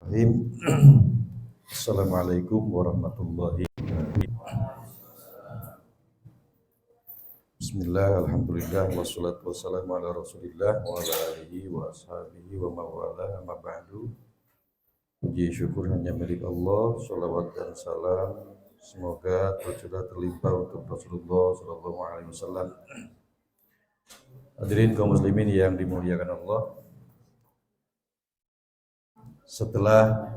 Bismillahirrahmanirrahim. Assalamualaikum warahmatullahi wabarakatuh. Bismillah, alhamdulillah, wassalatu wassalamu ala rasulillah wa ala alihi wa ashabihi wa mawala amma ba'du. Puji syukur hanya milik Allah, salawat dan salam semoga tercurah terlimpah untuk Rasulullah sallallahu alaihi wasallam. Hadirin kaum muslimin yang dimuliakan Allah. Setelah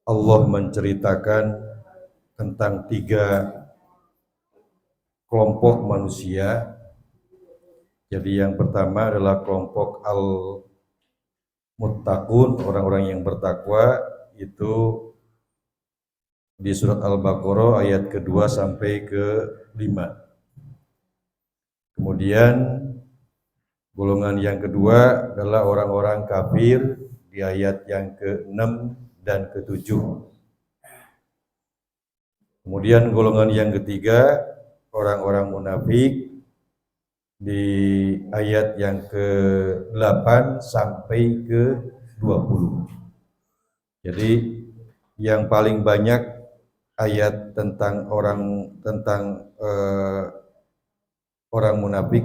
Allah menceritakan tentang 3 kelompok manusia. Jadi yang pertama adalah kelompok al-muttaqun, orang-orang yang bertakwa, itu di surat Al-Baqarah ayat ke-2 sampai ke-5. Kemudian golongan yang kedua adalah orang-orang kafir di ayat yang ke-6 dan ke-7. Kemudian golongan yang ketiga orang-orang munafik di ayat yang ke-8 sampai ke-20. Jadi yang paling banyak ayat tentang orang munafik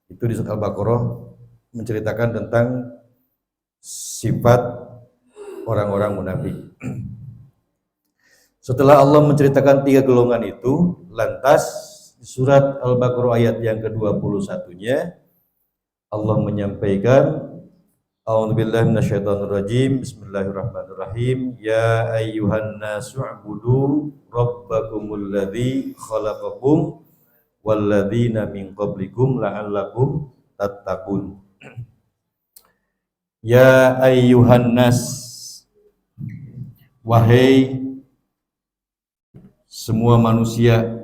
itu di surat Al-Baqarah menceritakan tentang sifat orang-orang munafik. Setelah Allah menceritakan 3 golongan itu, lantas di surat Al-Baqarah ayat yang ke-21-nya Allah menyampaikan, A'udzubillahi minasyaitonirrajim, Bismillahirrahmanirrahim, Ya ayyuhan nasu u'budu rabbakumul ladzi khalaqakum walladzina min qablikum la'allakum tattaqun. Ya ayyuhan nas, wahai semua manusia,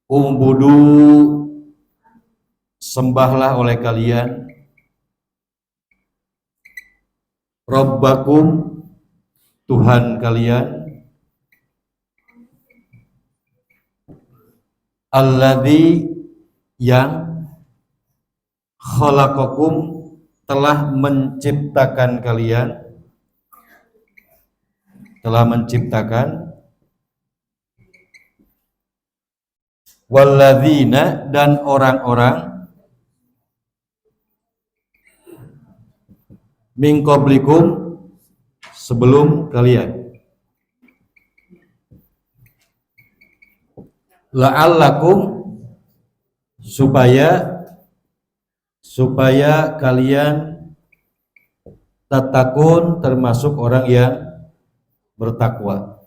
ubudu, sembahlah oleh kalian, Rabbakum, Tuhan kalian, alladzi, yang khalaqakum, telah menciptakan kalian, walladzina, dan orang-orang, min qablikum, sebelum kalian, la'allakum, supaya kalian tatakun, termasuk orang yang bertakwa.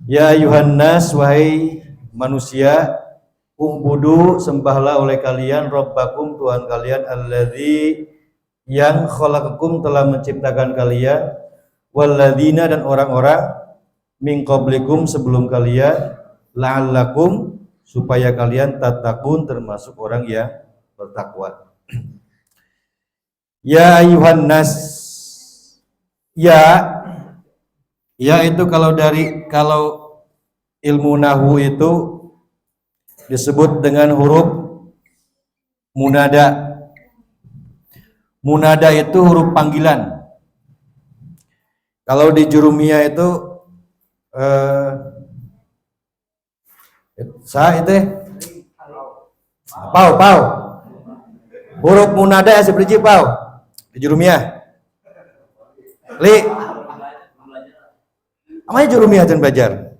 Ya ayuhan nas, wahai manusia, ubudu, sembahlah oleh kalian, Rabbakum, Tuhan kalian, alladzi, yang khalaqakum, telah menciptakan kalian, walladzina, dan orang-orang, min qablikum, sebelum kalian, la'allakum, supaya kalian tatakun, termasuk orang yang bertakwa. Ya ayuhan nas, ya itu kalau ilmu nahwu itu disebut dengan huruf munada. Munada itu huruf panggilan. Kalau di jurumiyah itu pau. Huruf munada seperti pau di jurumiyah. Li. Amanya jurumiyah dan belajar.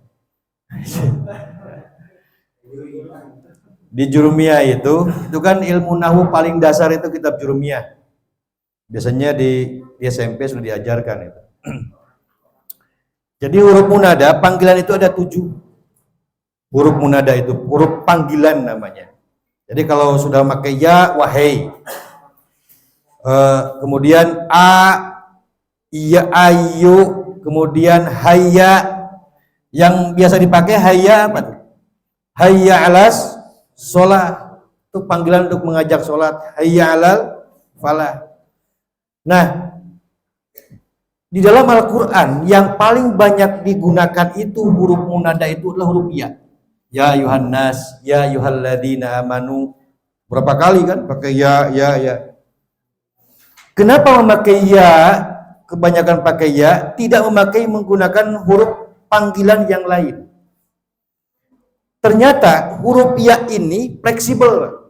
Di jurumiyah itu kan ilmu nahwu paling dasar, itu kitab jurumiyah. Biasanya di SMP sudah diajarkan itu. Jadi huruf munada panggilan itu ada 7. Huruf munada itu huruf panggilan namanya. Jadi kalau sudah pakai ya, wahai. Kemudian a, iya, ayu, kemudian hayya. Yang biasa dipakai hayya apa tuh? Hayya alas sholat, itu panggilan untuk mengajak sholat. Hayya alal falah. Nah, di dalam Al-Quran yang paling banyak digunakan itu huruf munada itu adalah huruf ya. Ya ayuhan nas, ya ayyuhalladzina amanu. Berapa kali kan pakai ya, ya, ya. Kenapa memakai ya? Kebanyakan pakai ya, tidak menggunakan huruf panggilan yang lain. Ternyata huruf ya ini fleksibel.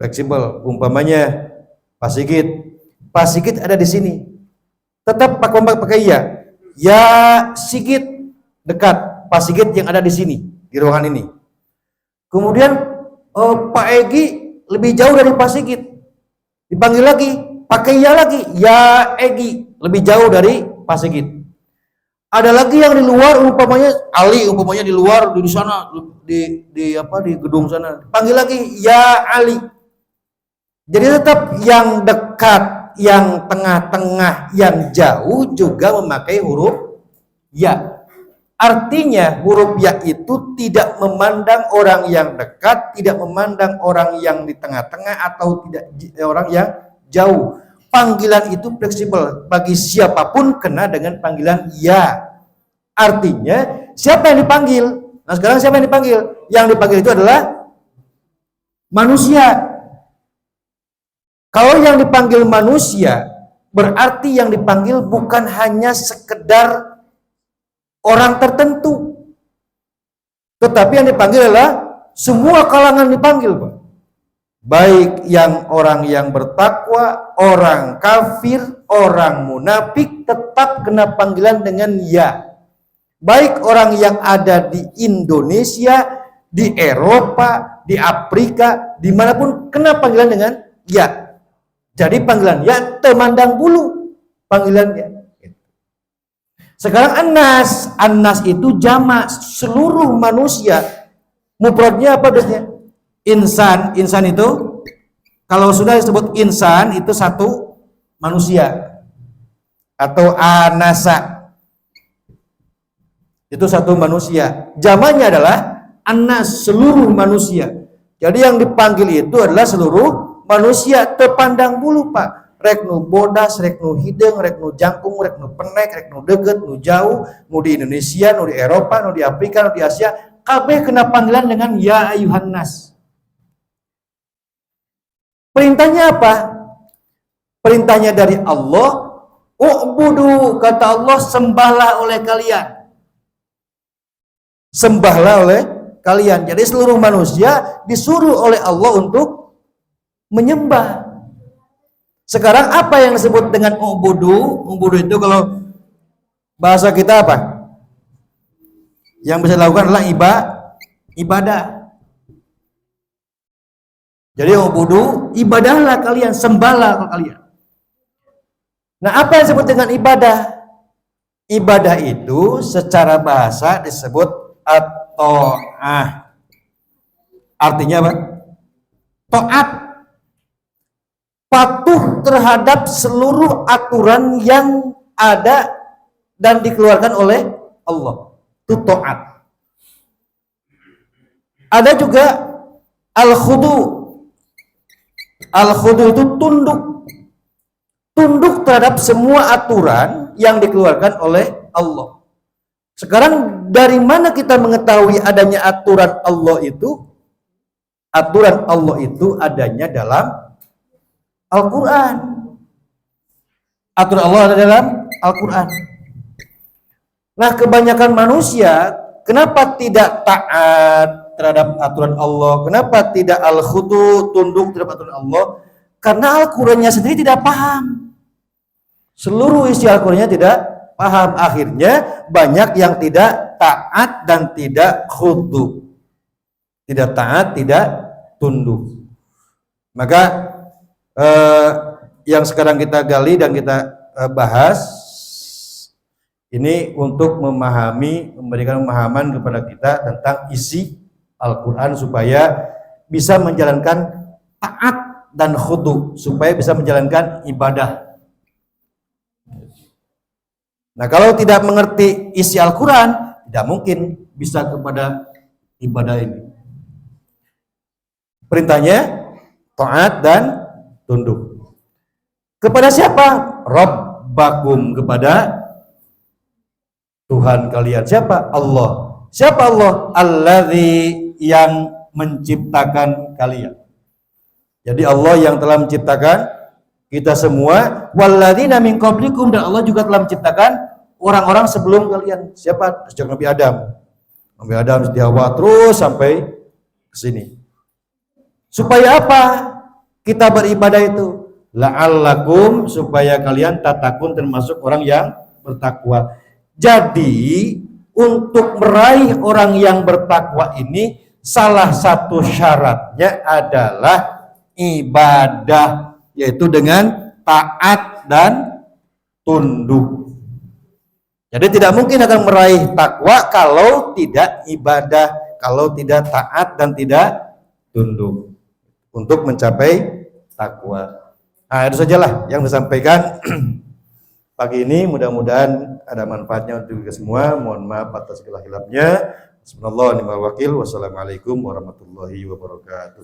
Fleksibel. Umpamanya Pak Sigit ada di sini. Tetap pakai ya. Ya Sigit dekat. Pak Sigit yang ada di sini, di ruangan ini. Kemudian Pak Egi lebih jauh dari Pak Sigit. Dipanggil lagi, pakai ya lagi. Ya Egi lebih jauh dari Pak Sigit. Ada lagi yang di luar, umpamanya Ali, umpamanya di luar di sana di gedung sana. Panggil lagi ya Ali. Jadi tetap yang dekat, yang tengah-tengah, yang jauh juga memakai huruf ya. Artinya huruf ya itu tidak memandang orang yang dekat, tidak memandang orang yang di tengah-tengah atau tidak orang yang jauh. Panggilan itu fleksibel, bagi siapapun kena dengan panggilan ya. Artinya siapa yang dipanggil? Nah sekarang siapa yang dipanggil? Yang dipanggil itu adalah manusia. Kalau yang dipanggil manusia, berarti yang dipanggil bukan hanya sekedar orang tertentu, tetapi yang dipanggil adalah semua kalangan dipanggil, Pak. Baik yang orang yang bertakwa, orang kafir, orang munafik, tetap kena panggilan dengan ya. Baik orang yang ada di Indonesia, di Eropa, di Afrika, dimanapun kena panggilan dengan ya. Jadi panggilan ya temandang bulu panggilannya. Sekarang anas itu jamak, seluruh manusia. Mufradnya apa biasanya? Insan itu kalau sudah disebut insan itu satu manusia atau anasa itu satu manusia. Jamaknya adalah anas, seluruh manusia. Jadi yang dipanggil itu adalah seluruh manusia terpandang bulu, Pak. Rek nu bodas, rek nu hideng, rek nu jangkung, rek nu penek, rek nu deket, nu jauh, nu di Indonesia, nu di Eropa, nu di Afrika, nu di Asia, kabeh kena panggilan dengan ya ayuhan nas. Perintahnya apa? Perintahnya dari Allah, u'budu, kata Allah, sembahlah oleh kalian. Sembahlah oleh kalian. Jadi seluruh manusia disuruh oleh Allah untuk menyembah. Sekarang apa yang disebut dengan ubudu? Ubudu itu kalau bahasa kita apa? Yang bisa dilakukan adalah ibadah. Jadi ubudu, ibadahlah kalian, sembahlah kalian. Nah, apa yang disebut dengan ibadah? Ibadah itu secara bahasa disebut at-ta'ah. Artinya apa? Taat. Patuh terhadap seluruh aturan yang ada dan dikeluarkan oleh Allah. Itu taat. Ada juga al-khudu. Al-khudu itu tunduk. Tunduk terhadap semua aturan yang dikeluarkan oleh Allah. Sekarang dari mana kita mengetahui adanya aturan Allah itu? Aturan Allah itu adanya dalam Al-Quran. Aturan Allah ada dalam Al-Quran. Nah, kebanyakan manusia kenapa tidak taat terhadap aturan Allah? Kenapa tidak al-khudu, tunduk terhadap aturan Allah? Karena Al-Qurannya sendiri tidak paham. Seluruh isi Al-Qurannya tidak paham. Akhirnya banyak yang tidak taat dan tidak khudu. Tidak taat, tidak tunduk. Maka yang sekarang kita gali dan kita bahas ini untuk memberikan pemahaman kepada kita tentang isi Al-Quran supaya bisa menjalankan taat dan khudu, supaya bisa menjalankan ibadah. Nah, kalau tidak mengerti isi Al-Quran, tidak mungkin bisa kepada ibadah ini. Perintahnya taat dan tunduk. Kepada siapa? Rabbakum, kepada Tuhan kalian. Siapa? Allah. Siapa Allah? Alladzi yang menciptakan kalian. Jadi Allah yang telah menciptakan kita semua, walladzina min qablikum, dan Allah juga telah menciptakan orang-orang sebelum kalian. Siapa? Sejak Nabi Adam. Nabi Adam di Hawa terus sampai ke sini. Supaya apa? Kita beribadah itu. La'allakum, supaya kalian tatakun, termasuk orang yang bertakwa. Jadi untuk meraih orang yang bertakwa ini, salah satu syaratnya adalah ibadah, yaitu dengan taat dan tunduk. Jadi tidak mungkin akan meraih takwa kalau tidak ibadah, kalau tidak taat dan tidak tunduk untuk mencapai takwa. Nah, itu sajalah yang disampaikan pagi ini. Mudah-mudahan ada manfaatnya untuk kita semua. Mohon maaf atas segala hilafnya. Bismillahirrahmanirrahim. Wassalamualaikum warahmatullahi wabarakatuh.